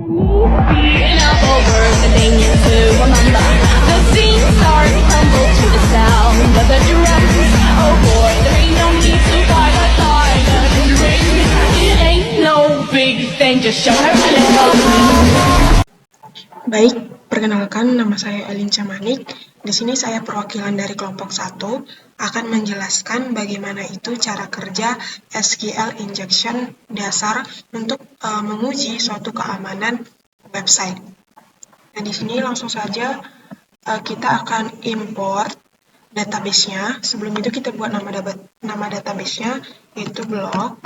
Being up over the thing to remember. The scene starts to tumble to the sound of the drums. Oh boy, there ain't no need to buy the diamond ring. It ain't no big thing, just show her a little. Baik, perkenalkan nama saya Alinca Manik. Di sini saya perwakilan dari kelompok 1 akan menjelaskan bagaimana itu cara kerja SQL injection dasar untuk menguji suatu keamanan website. Nah, di sini langsung saja kita akan import database-nya. Sebelum itu kita buat nama database-nya, yaitu blog.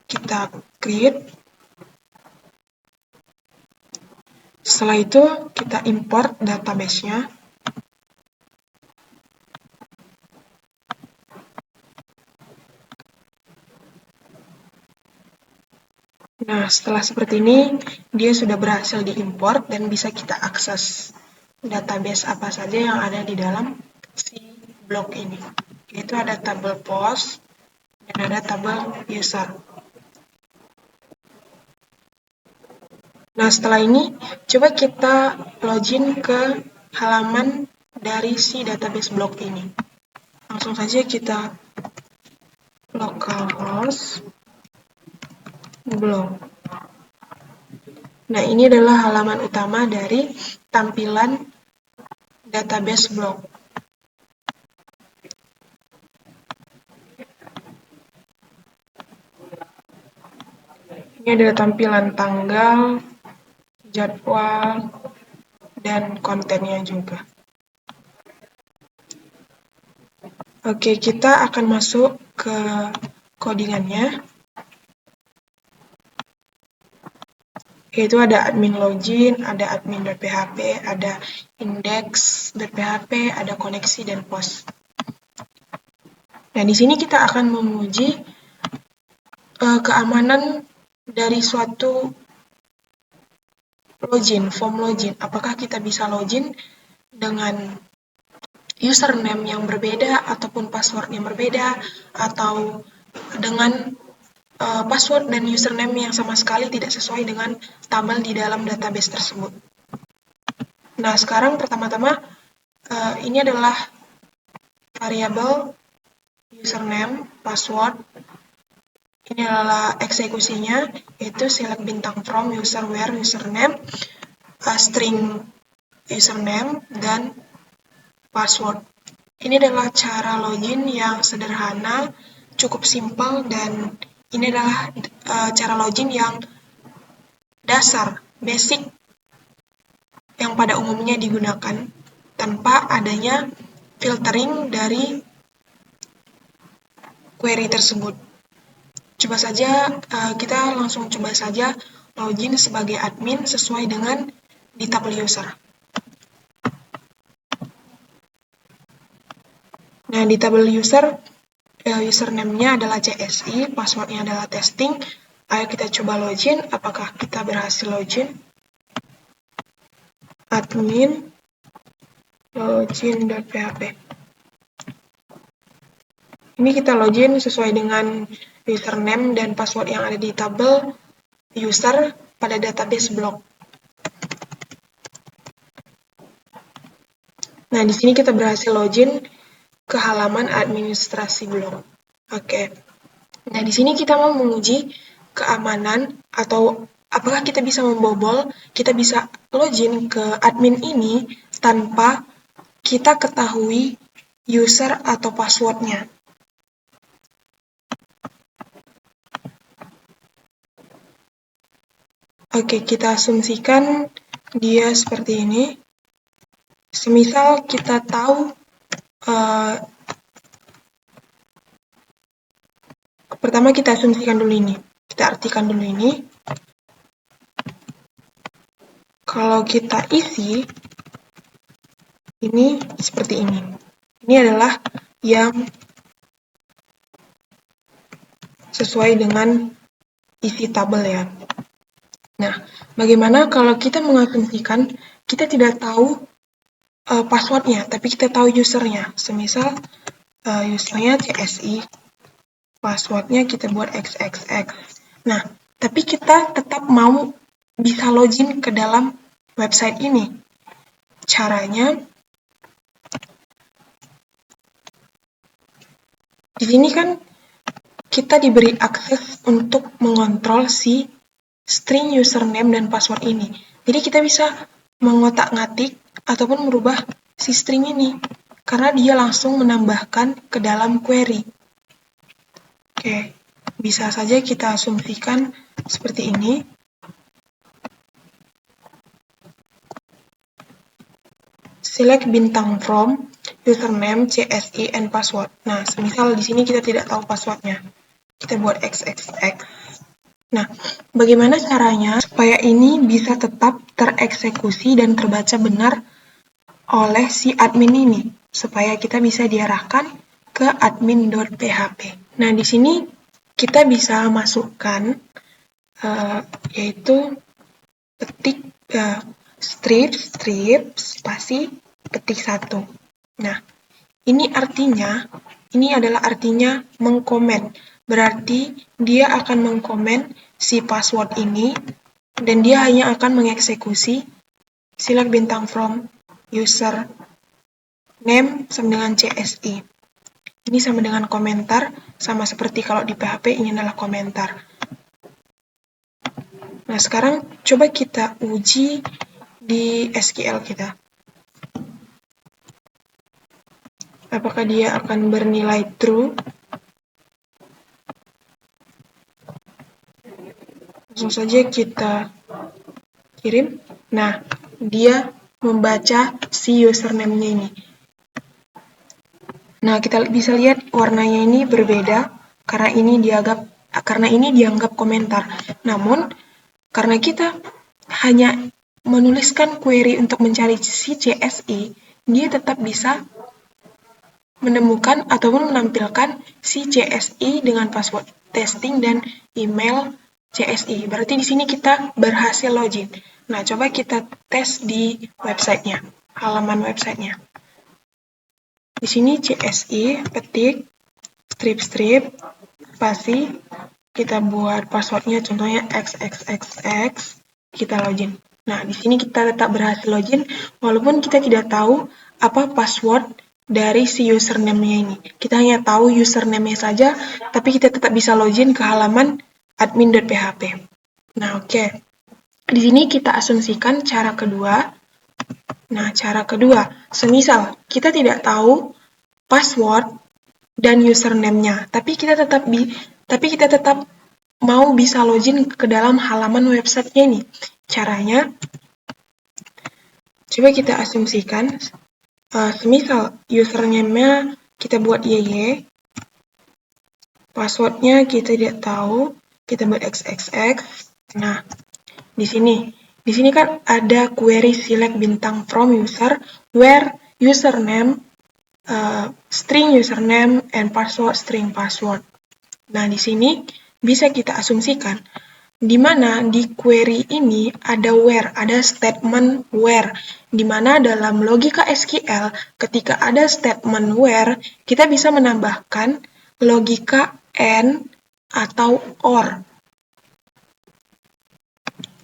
Kita create. Setelah itu kita import database-nya. Nah, setelah seperti ini, dia sudah berhasil diimport dan bisa kita akses database apa saja yang ada di dalam si blog ini. Yaitu ada tabel post dan ada tabel user. Nah, setelah ini, coba kita login ke halaman dari si database blog ini. Langsung saja kita localhost blog. Nah, ini adalah halaman utama dari tampilan database blog. Ini adalah tampilan tanggal, jadwal, dan kontennya juga. Oke, kita akan masuk ke codingannya. Yaitu ada admin login, ada admin.php, ada index.php, ada koneksi dan post. Nah, di sini kita akan menguji keamanan dari suatu login, form login. Apakah kita bisa login dengan username yang berbeda ataupun password yang berbeda, atau dengan password dan username yang sama sekali tidak sesuai dengan tabel di dalam database tersebut. Nah, sekarang pertama-tama ini adalah variabel username, password. Ini adalah eksekusinya, yaitu select bintang from user where username, string username, dan password. Ini adalah cara login yang sederhana, cukup simpel, dan ini adalah cara login yang dasar, basic, yang pada umumnya digunakan tanpa adanya filtering dari query tersebut. Coba saja, kita langsung coba saja login sebagai admin sesuai dengan di tabel user. Nah, di tabel user, username-nya adalah CSI, password-nya adalah testing. Ayo kita coba login, apakah kita berhasil login? Admin login.php. Ini kita login sesuai dengan username dan password yang ada di tabel user pada database blog. Nah, di sini kita berhasil login ke halaman administrasi blog. Oke. Nah, di sini kita mau menguji keamanan atau apakah kita bisa membobol, kita bisa login ke admin ini tanpa kita ketahui user atau passwordnya. Oke, kita asumsikan dia seperti ini. Semisal kita tahu pertama kita asumsikan dulu ini. Kita artikan dulu ini. Kalau kita isi, ini seperti ini. Ini adalah yang sesuai dengan isi tabel ya. Nah, bagaimana kalau kita mengasumsikan kita tidak tahu passwordnya, tapi kita tahu usernya. Semisal usernya CSI, passwordnya kita buat XXX. Nah, tapi kita tetap mau bisa login ke dalam website ini. Caranya, di sini kan kita diberi akses untuk mengontrol si string username dan password ini. Jadi kita bisa mengotak-ngatik ataupun merubah si string ini, karena dia langsung menambahkan ke dalam query. Oke, bisa saja kita asumsikan seperti ini. Select bintang from, username, CSI, and password. Nah, semisal di sini kita tidak tahu passwordnya. Kita buat XXX. Nah, bagaimana caranya supaya ini bisa tetap tereksekusi dan terbaca benar oleh si admin ini, supaya kita bisa diarahkan ke admin.php. Nah, di sini kita bisa masukkan yaitu ketik strip spasi ketik 1. Nah, ini adalah artinya mengkomen. Berarti dia akan mengkomen si password ini dan dia hanya akan mengeksekusi select bintang from user name sama dengan CSI. Ini sama dengan komentar, sama seperti kalau di PHP ini adalah komentar. Nah, sekarang coba kita uji di SQL kita. Apakah dia akan bernilai true? Langsung saja kita kirim. Nah, dia membaca si username-nya ini. Nah, kita bisa lihat warnanya ini berbeda karena ini dianggap komentar. Namun, karena kita hanya menuliskan query untuk mencari si CSI, dia tetap bisa menemukan ataupun menampilkan si CSI dengan password testing dan email CSI. Berarti di sini kita berhasil login. Nah, coba kita tes di websitenya, halaman websitenya. Di sini CSI, ketik, strip, spasi, kita buat passwordnya contohnya XXXX, kita login. Nah, di sini kita tetap berhasil login, walaupun kita tidak tahu apa password dari si username-nya ini. Kita hanya tahu username-nya saja, tapi kita tetap bisa login ke halaman admin.php. Nah, oke. Di sini kita asumsikan cara kedua. Nah, cara kedua, semisal kita tidak tahu password dan username-nya, tapi kita tetap mau bisa login ke dalam halaman website-nya ini. Caranya, coba kita asumsikan, semisal username-nya kita buat YY, password-nya kita tidak tahu, kita buat XXX. Nah, di sini kan ada query select bintang from user where username string username and password string password. Nah, di sini bisa kita asumsikan di mana di query ini ada where, ada statement where, di mana dalam logika SQL ketika ada statement where, kita bisa menambahkan logika and atau or.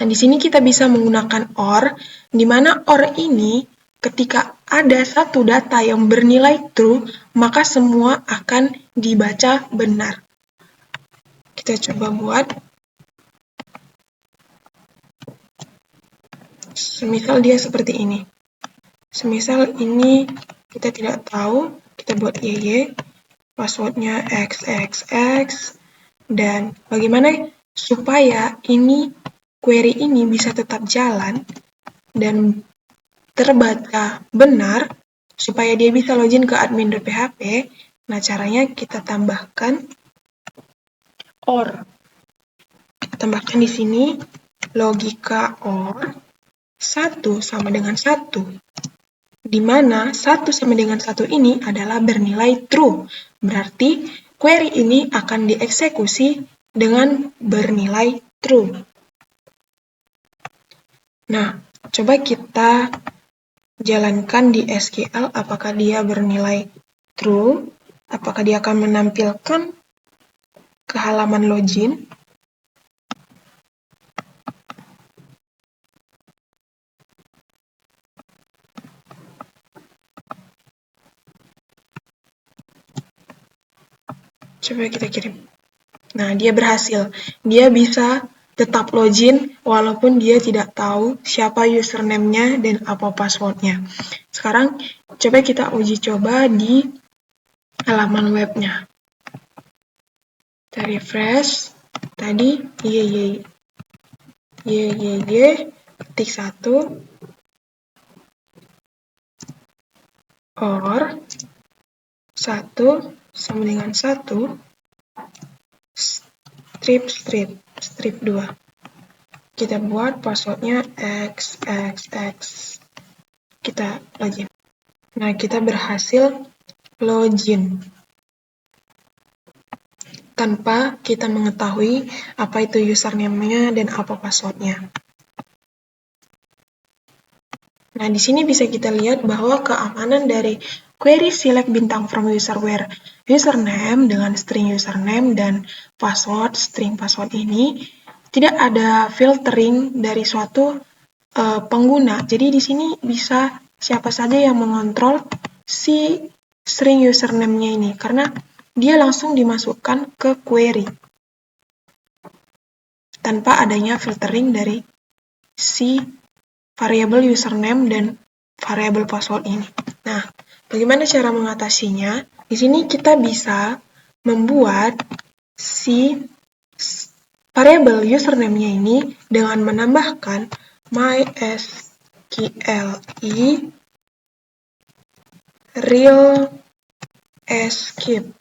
Nah, di sini kita bisa menggunakan or, di mana or ini ketika ada satu data yang bernilai true, maka semua akan dibaca benar. Kita coba buat. Semisal dia seperti ini. Semisal ini kita tidak tahu, kita buat YY, passwordnya XXX, dan bagaimana supaya query ini bisa tetap jalan dan terbaca benar, supaya dia bisa login ke admin.php. Nah, caranya kita tambahkan or. Tambahkan di sini logika or 1 sama dengan 1, di mana 1 sama dengan 1 ini adalah bernilai true. Berarti query ini akan dieksekusi dengan bernilai true. Nah, coba kita jalankan di SQL apakah dia bernilai true, apakah dia akan menampilkan ke halaman login. Coba kita kirim. Nah, dia berhasil. Dia bisa tetap login walaupun dia tidak tahu siapa username-nya dan apa password-nya. Sekarang coba kita uji coba di halaman webnya. Kita refresh. Tadi ketik 1 or 1 sama dengan 1 strip 2. Kita buat passwordnya xxx. Kita login. Nah, kita berhasil login tanpa kita mengetahui apa itu username-nya dan apa password-nya. Nah, di sini bisa kita lihat bahwa keamanan dari query select bintang from user where username dengan string username dan password string password ini tidak ada filtering dari suatu pengguna. Jadi di sini bisa siapa saja yang mengontrol si string username-nya ini karena dia langsung dimasukkan ke query tanpa adanya filtering dari si variabel username dan variabel password ini. Nah, bagaimana cara mengatasinya? Di sini kita bisa membuat si variabel username-nya ini dengan menambahkan mysqli real escape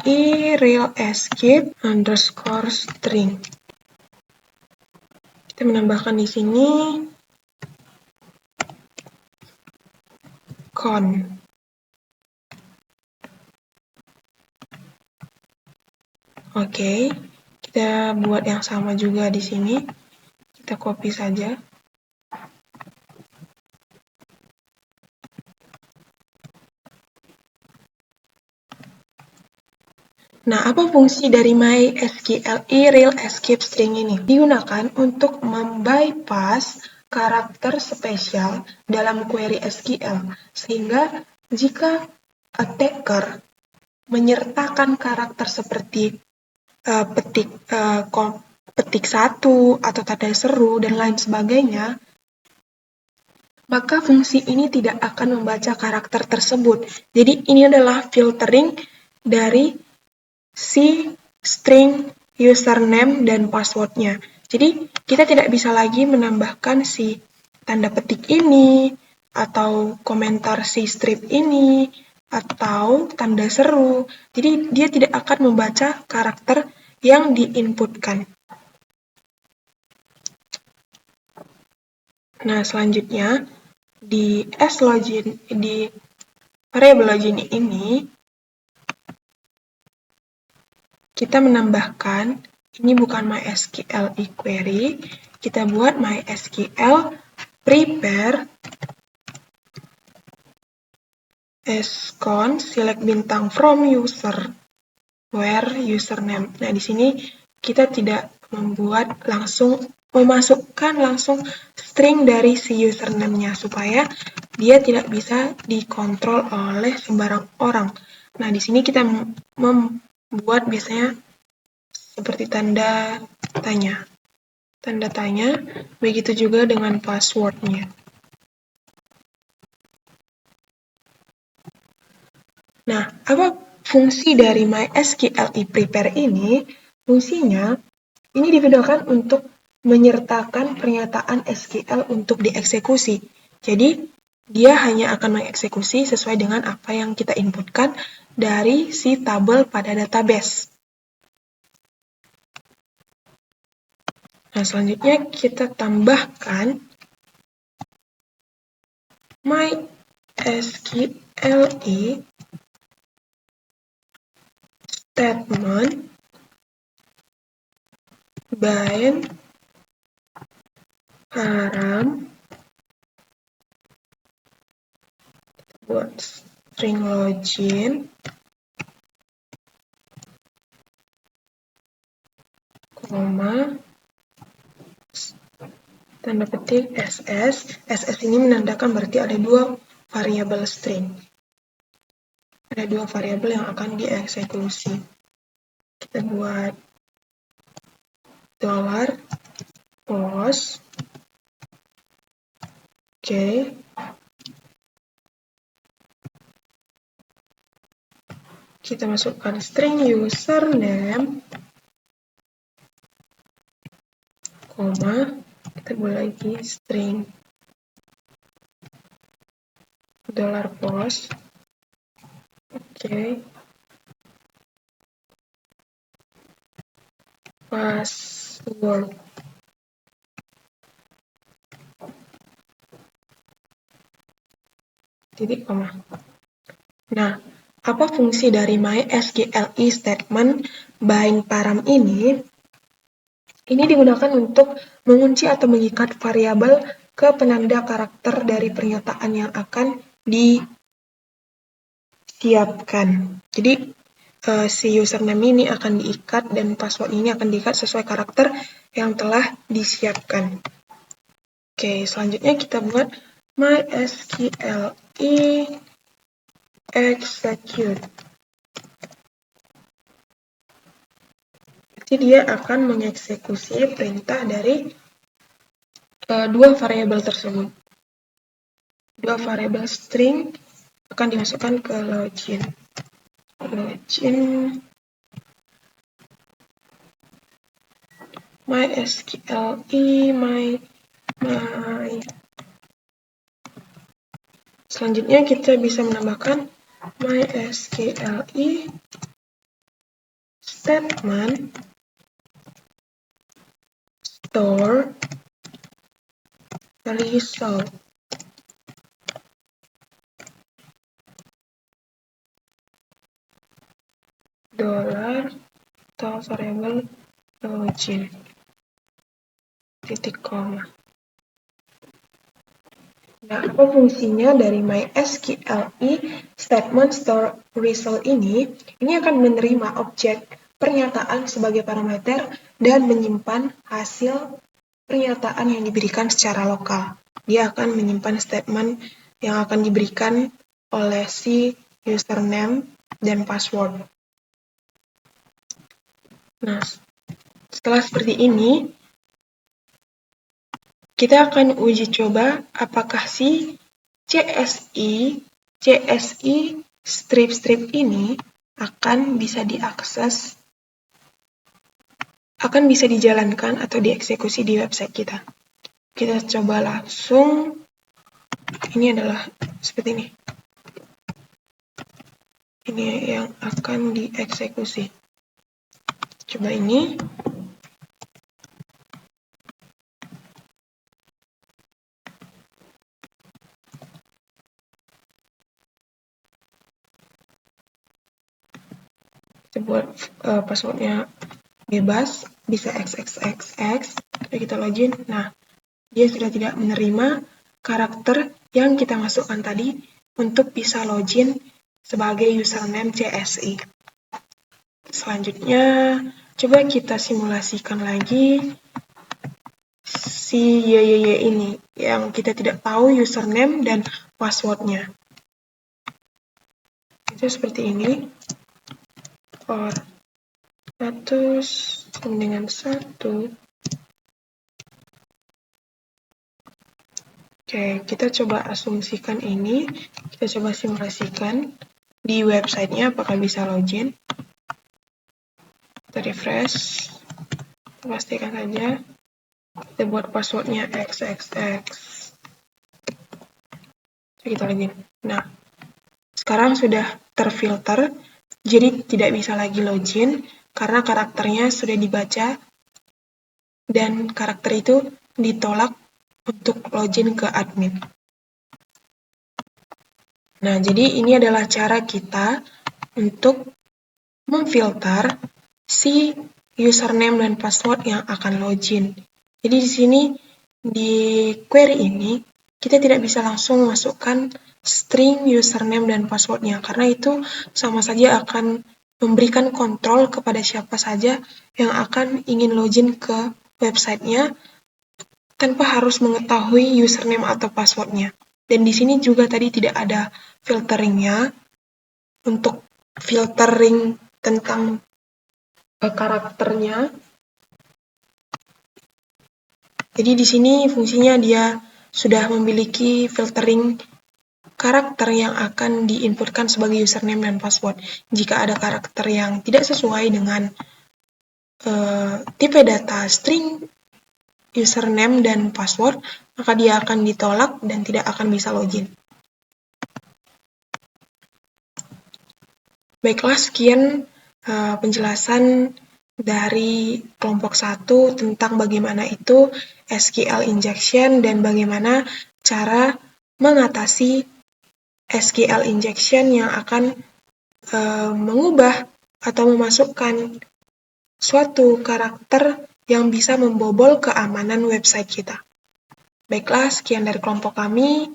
real escape underscore string. Kita menambahkan di sini con. Oke, kita buat yang sama juga di sini. Kita copy saja. Nah, apa fungsi dari mysqli real escape string ini? Digunakan untuk membypass karakter spesial dalam query SQL, sehingga jika attacker menyertakan karakter seperti petik 1 atau tanda seru dan lain sebagainya, maka fungsi ini tidak akan membaca karakter tersebut. Jadi ini adalah filtering dari si string username dan password-nya. Jadi kita tidak bisa lagi menambahkan si tanda petik ini, atau komentar si strip ini, atau tanda seru. Jadi dia tidak akan membaca karakter yang diinputkan. Nah, selanjutnya di variable login ini kita menambahkan, ini bukan MySQL query, kita buat MySQL prepare scon select bintang from user where username. Nah, di sini kita tidak memasukkan langsung string dari si username-nya supaya dia tidak bisa dikontrol oleh sembarang orang. Nah, di sini kita membuat biasanya seperti tanda tanya. Tanda tanya, begitu juga dengan password-nya. Nah, apa fungsi dari MySQLi prepare ini? Fungsinya, ini digunakan untuk menyertakan pernyataan SQL untuk dieksekusi. Jadi, dia hanya akan mengeksekusi sesuai dengan apa yang kita inputkan dari si tabel pada database. Nah, selanjutnya kita tambahkan MySQLi statement bind haram buat string login koma tanda petik SS. SS ini menandakan berarti ada dua variabel string. Ada dua variabel yang akan dieksekusi. Kita buat $post. Oke. Kita masukkan string username, koma, kita buat lagi string $post. Oke. Password. Titik koma. Nah, apa fungsi dari MySQLi statement bind param ini? Ini digunakan untuk mengunci atau mengikat variabel ke penanda karakter dari pernyataan yang akan disiapkan. Jadi, si username ini akan diikat dan password ini akan diikat sesuai karakter yang telah disiapkan. Oke, selanjutnya kita buat MySQLi execute. Jadi dia akan mengeksekusi perintah dari dua variabel tersebut. Dua variabel string akan dimasukkan ke login. MySQLi my. Selanjutnya kita bisa menambahkan MySQLi statement store result. Dollar atau variabel login. Titik koma. Nah, apa fungsinya dari MySQLi statement store result ini? Ini akan menerima objek pernyataan sebagai parameter dan menyimpan hasil pernyataan yang diberikan secara lokal. Dia akan menyimpan statement yang akan diberikan oleh si username dan password. Nah, setelah seperti ini, kita akan uji coba apakah si CSI strip ini akan bisa diakses, akan bisa dijalankan atau dieksekusi di website kita. Kita coba langsung. Ini adalah seperti ini. Ini yang akan dieksekusi. Coba ini. Kita buat passwordnya bebas, bisa XXXX, kita login. Nah, dia sudah tidak menerima karakter yang kita masukkan tadi untuk bisa login sebagai username CSI. Selanjutnya, coba kita simulasikan lagi si YYY ini yang kita tidak tahu username dan passwordnya. Itu seperti ini. For 100 dengan 1. Oke, kita coba asumsikan ini. Kita coba simulasikan di websitenya apakah bisa login. Kita refresh. Kita pastikan saja. Kita buat passwordnya XXX. Kita login. Nah, sekarang sudah terfilter. Jadi tidak bisa lagi login karena karakternya sudah dibaca dan karakter itu ditolak untuk login ke admin. Nah, jadi ini adalah cara kita untuk memfilter si username dan password yang akan login. Jadi di sini di query ini kita tidak bisa langsung masukkan string username dan passwordnya karena itu sama saja akan memberikan kontrol kepada siapa saja yang akan ingin login ke websitenya tanpa harus mengetahui username atau passwordnya. Dan di sini juga tadi tidak ada filteringnya untuk filtering tentang karakternya. Jadi di sini fungsinya dia sudah memiliki filtering karakter yang akan diinputkan sebagai username dan password. Jika ada karakter yang tidak sesuai dengan tipe data string username dan password, maka dia akan ditolak dan tidak akan bisa login. Baiklah, sekian penjelasan dari kelompok 1 tentang bagaimana itu SQL injection dan bagaimana cara mengatasi SQL injection yang akan mengubah atau memasukkan suatu karakter yang bisa membobol keamanan website kita. Baiklah, sekian dari kelompok kami.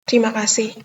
Terima kasih.